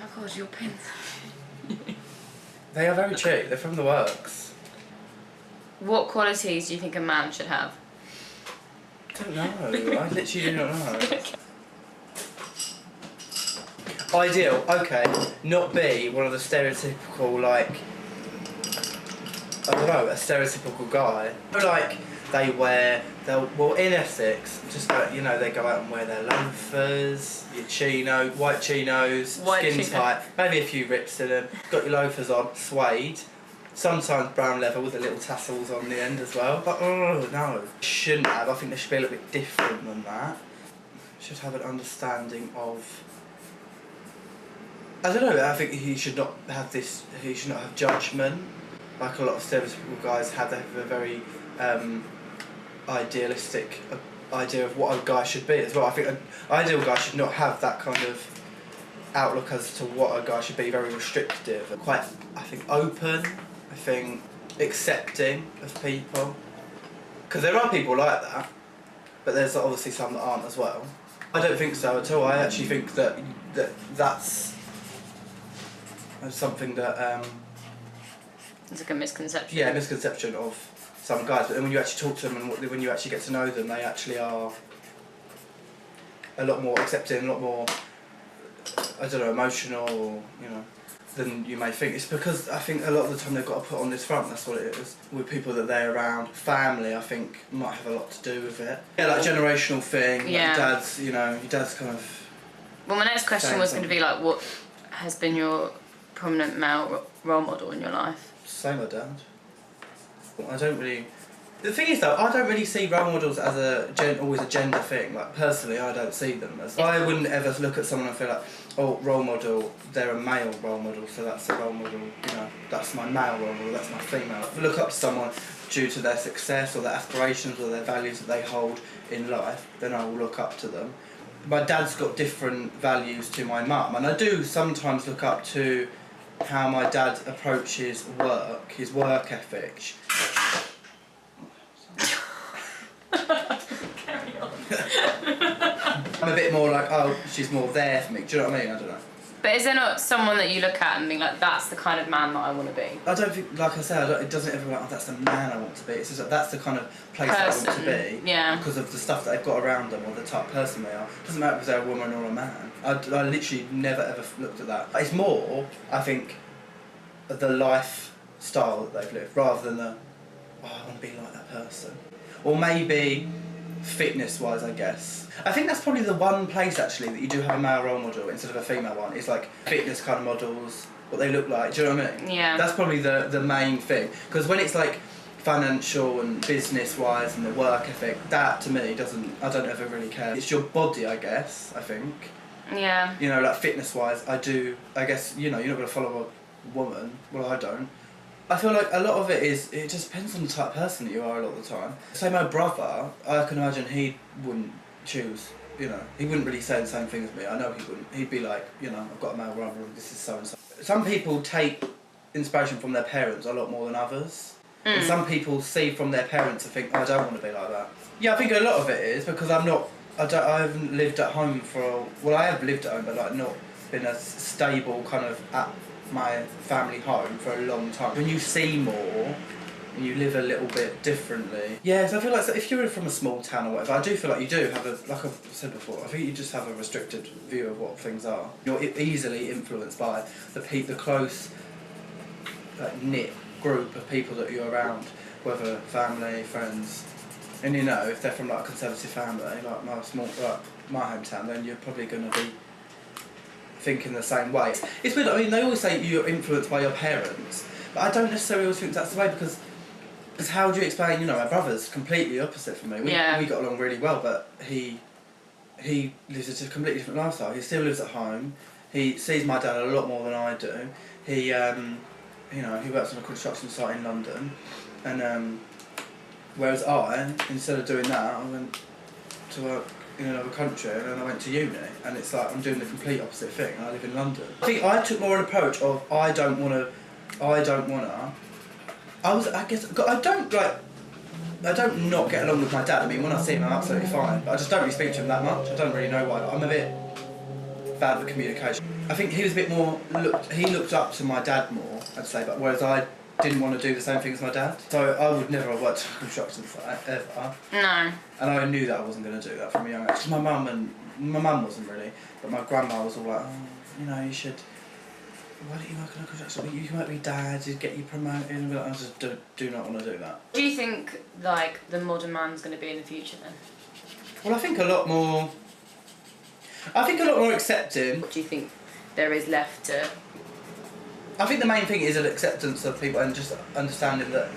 Oh my god, your pins. They are very cheap. They're from the works. What qualities do you think a man should have? I don't know. I literally do not know. Ideal. Okay. Not be one of the stereotypical, like, I don't know, a stereotypical guy. Like, well, in Essex, just like, you know, they go out and wear their loafers, your white chinos, skin tight, maybe a few rips in them, got your loafers on, suede, sometimes brown leather with the little tassels on the end as well. But, oh, no. Shouldn't have. I think they should be a little bit different than that. Should have an understanding of... I don't know, I think he should not have judgment. Like a lot of stereotypical guys have, they have a very idealistic idea of what a guy should be as well. I think an ideal guy should not have that kind of outlook as to what a guy should be, very restrictive. Quite, I think, open, I think, accepting of people. Because there are people like that, but there's obviously some that aren't as well. I don't think so at all. I actually think that's something that... It's like a misconception. Yeah, a misconception of some guys, but then when you actually talk to them and when you actually get to know them, they actually are a lot more accepting, a lot more, I don't know, emotional, you know, than you may think. It's because I think a lot of the time they've got to put on this front, that's what it is. With people that they're around, family, I think, might have a lot to do with it. Yeah, like generational thing, yeah. Like your dad's kind of... Well, my next question was going to be like, what has been your prominent male role model in your life? Same, my dad. I don't really... The thing is though, I don't really see role models as always a gender thing. Like personally, I don't see them as... I wouldn't ever look at someone and feel like, oh, role model, they're a male role model, so that's a role model, you know, that's my male role model, that's my female. If I look up to someone due to their success or their aspirations or their values that they hold in life, then I will look up to them. My dad's got different values to my mum, and I do sometimes look up to how my dad approaches work, his work ethic. Carry on. I'm a bit more like, oh, she's more there for me. Do you know what I mean? I don't know. But is there not someone that you look at and think like, that's the kind of man that I want to be? I don't think, like I said, it doesn't ever like, oh, that's the man I want to be. It's just like, that's the kind of place I want to be. Yeah. Because of the stuff that they've got around them or the type of person they are. It doesn't matter if they're a woman or a man. I literally never ever looked at that. It's more, I think, the lifestyle that they've lived rather than I want to be like that person. Or maybe fitness-wise, I guess. I think that's probably the one place actually that you do have a male role model instead of a female one. It's like fitness kind of models, what they look like. Do you know what I mean? Yeah. That's probably the main thing. Because when it's like financial and business-wise and the work ethic, that to me I don't ever really care. It's your body, I guess, I think. Yeah. You know, like fitness-wise, I guess, you know, you're not going to follow a woman. Well, I don't. I feel like a lot of it just depends on the type of person that you are a lot of the time. Say my brother, I can imagine he wouldn't choose, you know, he wouldn't really say the same thing as me. I know he wouldn't. He'd be like, you know, I've got a male brother and this is so and so. Some people take inspiration from their parents a lot more than others. And some people see from their parents and think, oh, I don't want to be like that. Yeah, I think a lot of it is because I haven't lived at home I have lived at home, but like not been a stable kind of at my family home for a long time. When you see more and you live a little bit differently. Yeah, so I feel like so if you're from a small town or whatever, I do feel like you do have like I've said before, I think you just have a restricted view of what things are. You're easily influenced by the close, like, knit group of people that you're around, whether family, friends. And you know, if they're from like a conservative family, like my hometown, then you're probably going to be thinking the same way. It's weird, I mean, they always say you're influenced by your parents, but I don't necessarily always think that's the way because how do you explain, you know, my brother's completely opposite from me. We got along really well, but he lives a completely different lifestyle. He still lives at home. He sees my dad a lot more than I do. He, you know, he works on a construction site in London, and whereas I, instead of doing that, I went to work in another country and then I went to uni, and it's like I'm doing the complete opposite thing and I live in London. I think I took more an approach of I don't not get along with my dad. I mean, when I see him I'm absolutely fine, but I just don't really speak to him that much. I don't really know why, but I'm a bit bad with communication. I think he was a bit more, he looked up to my dad more, I'd say, but whereas I didn't want to do the same thing as my dad. So I would never have worked on construction site, ever. No. And I knew that I wasn't going to do that from a young age. My mum wasn't really, but my grandma was all like, oh, you know, you should, why don't you work on a construction site? You might be dad, you'd get you promoted. And I just do not want to do that. Do you think, like, the modern man's going to be in the future then? Well, I think a lot more accepting. What do you think there is left to... I think the main thing is an acceptance of people and just understanding that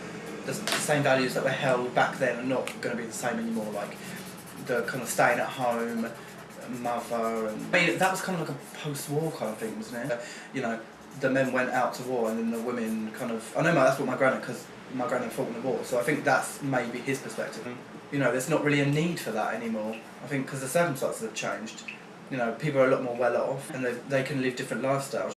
the same values that were held back then are not going to be the same anymore, like the kind of staying at home, mother, and I mean that was kind of like a post-war kind of thing, wasn't it? You know, the men went out to war and then the women kind of, I know that's what my granddad, because my granddad fought in the war, so I think that's maybe his perspective. You know, there's not really a need for that anymore, I think, because the circumstances have changed. You know, people are a lot more well off and they can live different lifestyles.